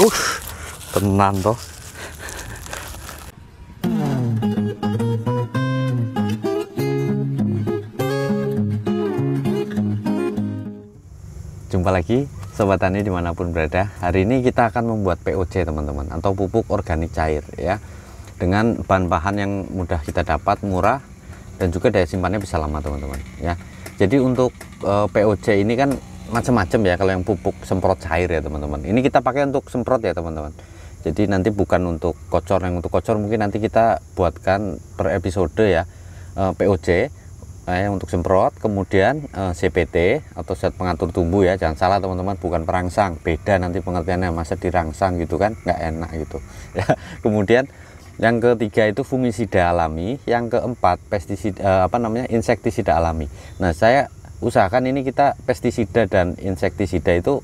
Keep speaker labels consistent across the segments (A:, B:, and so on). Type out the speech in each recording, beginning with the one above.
A: tenan toh. Jumpa lagi Sobat Tani dimanapun berada. Hari ini kita akan membuat POC teman-teman, atau pupuk organik cair ya, dengan bahan-bahan yang mudah kita dapat, murah, dan juga daya simpannya bisa lama teman-teman ya. Jadi untuk POC ini kan macam-macam ya. Kalau yang pupuk semprot cair ya teman-teman, ini kita pakai untuk semprot ya teman-teman. Jadi nanti bukan untuk kocor. Yang untuk kocor mungkin nanti kita buatkan per episode ya. POC untuk semprot, kemudian CPT atau zat pengatur tumbuh ya, jangan salah teman-teman, bukan perangsang, beda nanti pengertiannya, masa dirangsang gitu kan, nggak enak gitu ya. Kemudian yang ketiga itu fungisida alami, yang keempat pestisida insektisida alami. Nah, saya usahakan ini kita pestisida dan insektisida itu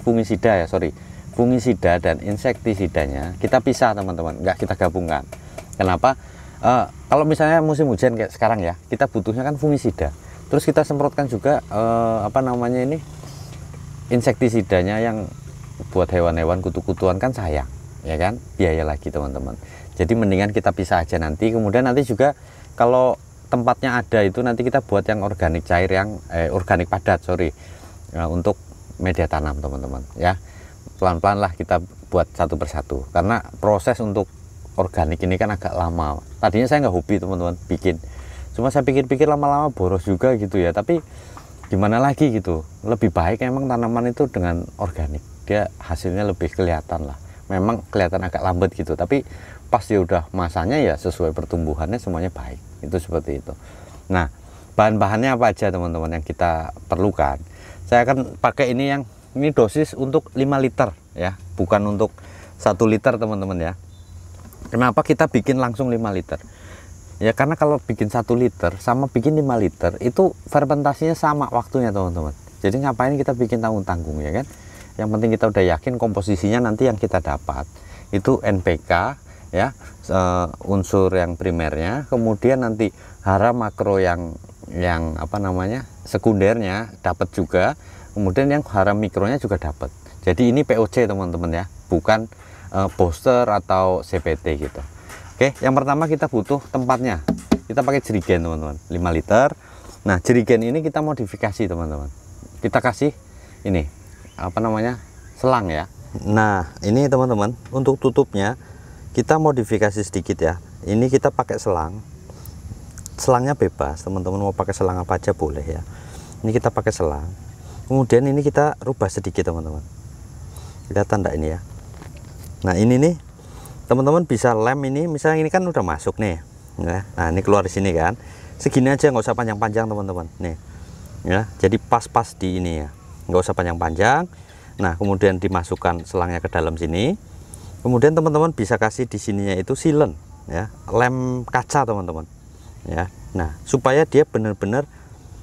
A: fungisida ya, fungisida dan insektisidanya kita pisah teman-teman, nggak kita gabungkan. Kenapa? Kalau misalnya musim hujan kayak sekarang ya, kita butuhnya kan fungisida, terus kita semprotkan juga insektisidanya yang buat hewan-hewan kutu-kutuan kan sayang ya kan, biaya lagi teman-teman. Jadi mendingan kita pisah aja nanti. Kemudian nanti juga kalau tempatnya ada itu nanti kita buat yang organik cair, yang organik padat untuk media tanam teman-teman ya. Pelan-pelan lah kita buat satu persatu, karena proses untuk organik ini kan agak lama. Tadinya saya nggak hobi teman-teman bikin, cuma saya pikir-pikir lama-lama boros juga gitu ya. Tapi gimana lagi gitu, lebih baik emang tanaman itu dengan organik, dia hasilnya lebih kelihatan lah. Memang kelihatan agak lambat gitu, tapi pas dia udah masanya ya sesuai pertumbuhannya semuanya baik, itu seperti itu. Nah, bahan-bahannya apa aja teman-teman yang kita perlukan? Saya akan pakai ini dosis untuk 5 liter ya, bukan untuk 1 liter teman-teman ya. Kenapa kita bikin langsung 5 liter? Ya karena kalau bikin 1 liter sama bikin 5 liter itu fermentasinya sama waktunya teman-teman. Jadi ngapain kita bikin tanggung-tanggung ya kan? Yang penting kita udah yakin komposisinya nanti yang kita dapat itu NPK ya, unsur yang primernya, kemudian nanti hara makro yang sekundernya dapat juga, kemudian yang hara mikronya juga dapat. Jadi ini POC teman-teman ya, bukan booster atau CPT gitu. Oke, yang pertama kita butuh tempatnya. Kita pakai jerigen teman-teman, 5 liter. Nah, jerigen ini kita modifikasi teman-teman. Kita kasih ini selang ya. Nah, ini teman-teman, untuk tutupnya kita modifikasi sedikit ya. Ini kita pakai selang. Selangnya bebas, teman-teman mau pakai selang apa aja boleh ya. Ini kita pakai selang. Kemudian ini kita rubah sedikit teman-teman. Kelihatan enggak ini ya? Nah, ini nih teman-teman bisa lem ini, misalnya ini kan udah masuk nih ya. Nah, ini keluar di sini kan, segini aja, nggak usah panjang-panjang teman-teman nih ya. Jadi pas-pas di ini ya, nggak usah panjang-panjang. Nah, kemudian dimasukkan selangnya ke dalam sini. Kemudian teman-teman bisa kasih di sininya itu silen ya, lem kaca teman-teman ya. Nah, supaya dia benar-benar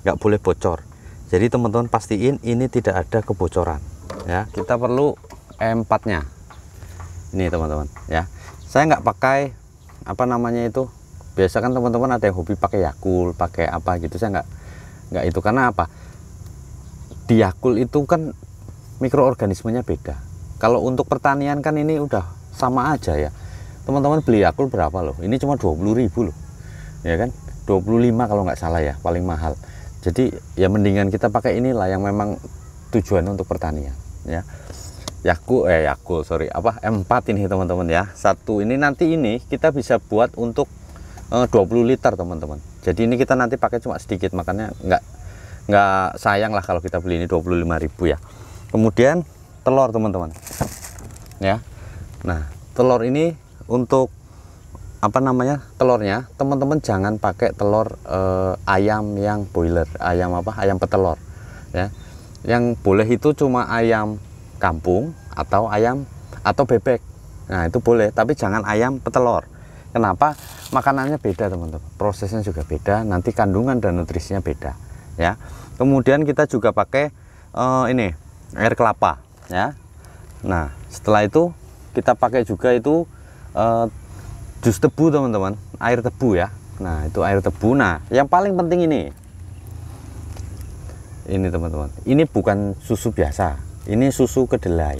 A: nggak boleh bocor. Jadi teman-teman pastiin ini tidak ada kebocoran ya. Kita perlu E4 nya ini teman-teman ya. Saya nggak pakai biasa kan teman-teman ada yang hobi pakai Yakult, pakai apa gitu. Saya nggak itu, karena apa, di Yakult itu kan mikroorganismenya beda. Kalau untuk pertanian kan ini udah sama aja ya teman-teman. Beli Yakult berapa loh, ini cuma 20.000 loh ya kan, 25 kalau nggak salah ya, paling mahal. Jadi ya mendingan kita pakai inilah yang memang tujuannya untuk pertanian ya. E4 ini teman-teman ya. Satu ini nanti ini kita bisa buat untuk 20 liter teman-teman. Jadi ini kita nanti pakai cuma sedikit, makanya nggak sayang lah kalau kita beli ini 25.000 ya. Kemudian telur teman-teman ya. Nah, telur ini untuk telurnya teman-teman jangan pakai telur ayam yang boiler, ayam petelur ya. Yang boleh itu cuma ayam kampung atau ayam atau bebek. Nah, itu boleh, tapi jangan ayam petelur. Kenapa? Makanannya beda teman-teman, prosesnya juga beda, nanti kandungan dan nutrisinya beda ya. Kemudian kita juga pakai ini air kelapa ya. Nah, setelah itu kita pakai juga itu jus tebu teman-teman, air tebu ya. Nah, itu air tebu. Nah, yang paling penting ini teman-teman, ini bukan susu biasa, ini susu kedelai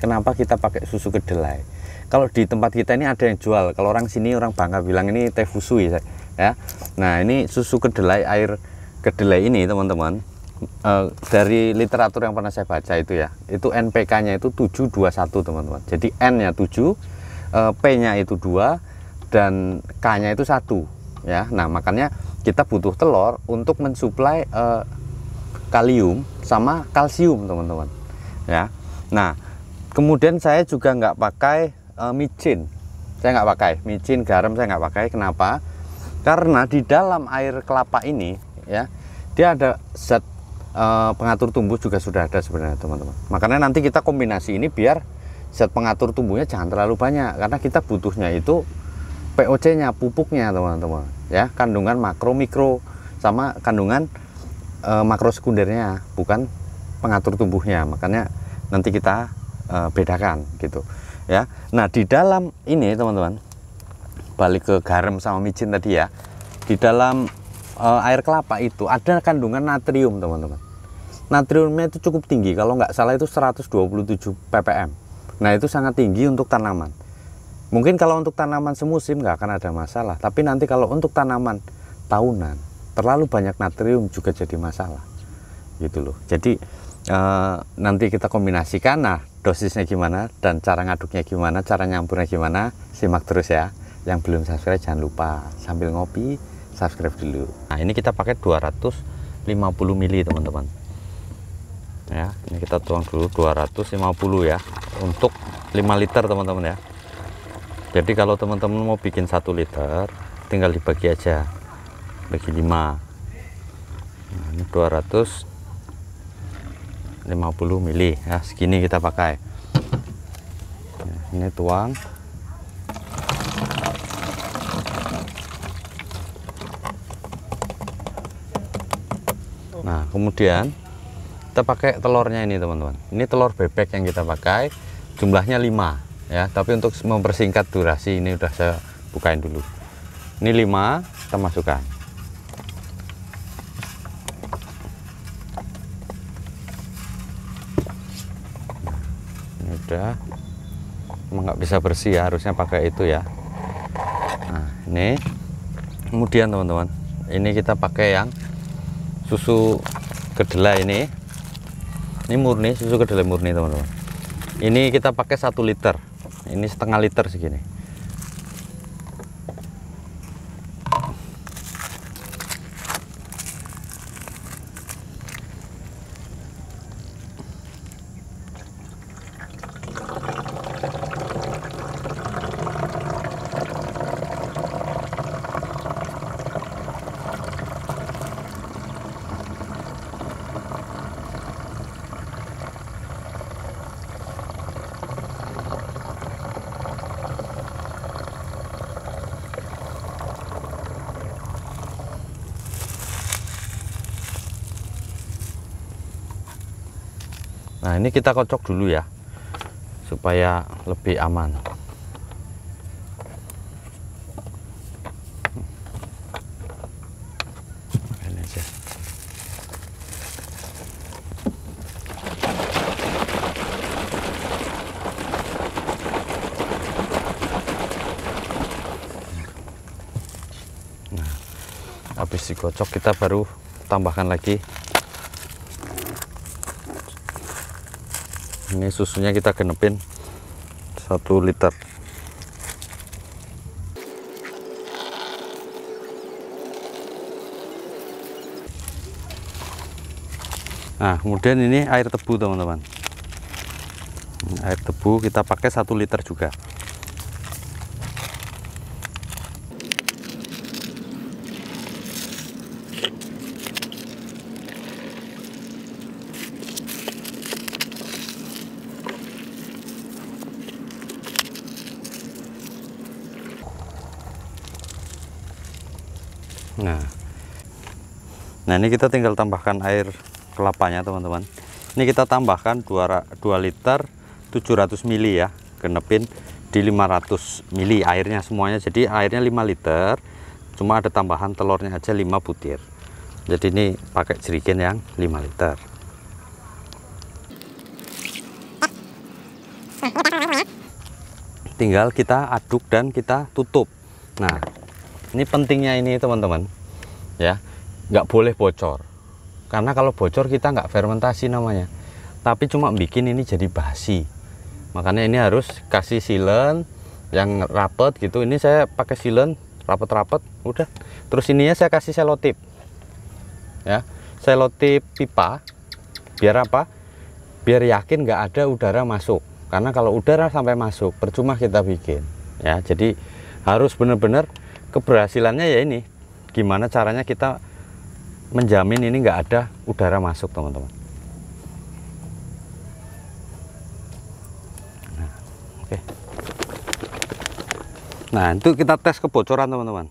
A: kenapa kita pakai susu kedelai. Kalau di tempat kita ini ada yang jual, kalau orang sini, orang Bangka bilang ini teh fusui ya. Nah, ini susu kedelai, air kedelai ini teman-teman, dari literatur yang pernah saya baca itu ya, itu NPK-nya itu 721 teman-teman. Jadi N-nya 7, P-nya itu 2, dan K-nya itu 1 ya. Nah, makanya kita butuh telur untuk mensuplai kalium sama kalsium teman-teman ya. Nah, kemudian saya juga nggak pakai micin, saya nggak pakai micin, garam saya nggak pakai. Kenapa? Karena di dalam air kelapa ini ya, dia ada zat pengatur tumbuh juga sudah ada sebenarnya teman-teman. Makanya nanti kita kombinasi ini biar zat pengatur tumbuhnya jangan terlalu banyak, karena kita butuhnya itu POC-nya, pupuknya teman-teman ya, kandungan makro, mikro, sama kandungan makro sekundernya, bukan pengatur tumbuhnya. Makanya nanti kita bedakan gitu ya. Nah, di dalam ini teman-teman, balik ke garam sama micin tadi ya, di dalam air kelapa itu ada kandungan natrium teman-teman. Natriumnya itu cukup tinggi, kalau nggak salah itu 127 ppm. Nah, itu sangat tinggi untuk tanaman. Mungkin kalau untuk tanaman semusim nggak akan ada masalah, tapi nanti kalau untuk tanaman tahunan terlalu banyak natrium juga jadi masalah gitu loh. Jadi nanti kita kombinasikan. Nah, dosisnya gimana dan cara ngaduknya gimana, cara nyampurnya gimana, simak terus ya. Yang belum subscribe jangan lupa sambil ngopi subscribe dulu. Nah, ini kita pakai 250 ml teman-teman ya. Ini kita tuang dulu 250 ya, untuk 5 liter teman-teman ya. Jadi kalau teman-teman mau bikin 1 liter tinggal dibagi aja, bagi 5. Nah, ini 250 ml ya, segini kita pakai. Nah, ini tuang. Nah, kemudian kita pakai telurnya ini teman-teman. Ini telur bebek yang kita pakai, jumlahnya 5 ya, tapi untuk mempersingkat durasi ini udah saya bukain dulu. Ini 5 kita masukkan. Ini udah, emang nggak bisa bersih ya, harusnya pakai itu ya. Nah, ini kemudian teman-teman, ini kita pakai yang susu kedelai ini murni, susu kedelai murni teman-teman. Ini kita pakai 1 liter, ini setengah liter segini. Nah, ini kita kocok dulu ya, supaya lebih aman. Ini aja. Nah, habis dikocok kita baru tambahkan lagi. Ini susunya kita genepin 1 liter. Nah, kemudian ini air tebu teman-teman. Air tebu kita pakai 1 liter juga. Nah, ini kita tinggal tambahkan air kelapanya teman-teman. Ini kita tambahkan 2 liter 700 ml ya, genepin di 500 ml airnya semuanya. Jadi airnya 5 liter, cuma ada tambahan telurnya aja 5 butir. Jadi ini pakai jerigen yang 5 liter. tinggal kita aduk dan kita tutup. Nah, ini pentingnya ini teman-teman ya, nggak boleh bocor, karena kalau bocor kita nggak fermentasi namanya, tapi cuma bikin ini jadi basi. Makanya ini harus kasih silen yang rapet gitu. Ini saya pakai silen rapet-rapet udah. Terus ininya saya kasih selotip ya, selotip pipa. Biar apa? Biar yakin nggak ada udara masuk, karena kalau udara sampai masuk percuma kita bikin ya. Jadi harus benar-benar keberhasilannya ya ini, gimana caranya kita menjamin ini nggak ada udara masuk teman-teman. Nah, oke. Nah, itu kita tes kebocoran teman-teman.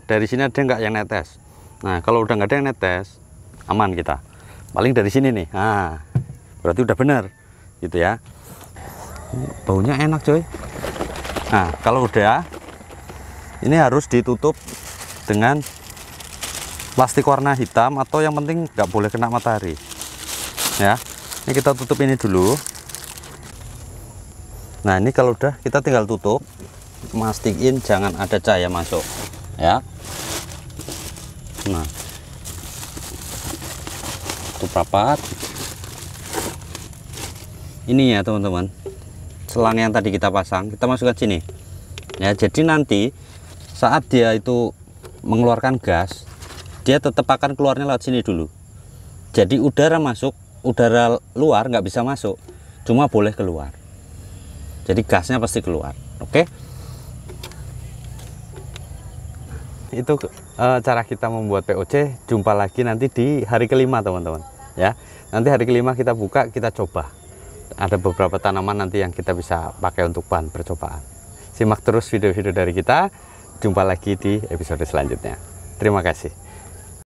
A: Dari sini ada nggak yang netes? Nah, kalau udah nggak ada yang netes, aman kita. Paling dari sini nih. Nah, berarti udah bener gitu ya. Baunya enak coy. Nah, kalau udah, ini harus ditutup dengan plastik warna hitam, atau yang penting nggak boleh kena matahari ya. Ini kita tutup ini dulu. Nah, ini kalau udah kita tinggal tutup, mastiin jangan ada cahaya masuk ya. Nah, tutup rapat. Ini ya teman-teman, selang yang tadi kita pasang, kita masukkan sini ya. Jadi nanti saat dia itu mengeluarkan gas, dia tetap akan keluarnya lewat sini dulu. Jadi udara masuk, udara luar nggak bisa masuk, cuma boleh keluar. Jadi gasnya pasti keluar. Oke, itu cara kita membuat POC. Jumpa lagi nanti di hari kelima teman-teman ya. Nanti hari kelima kita buka, kita coba. Ada beberapa tanaman nanti yang kita bisa pakai untuk bahan percobaan. Simak terus video-video dari kita. Jumpa lagi di episode selanjutnya. Terima kasih.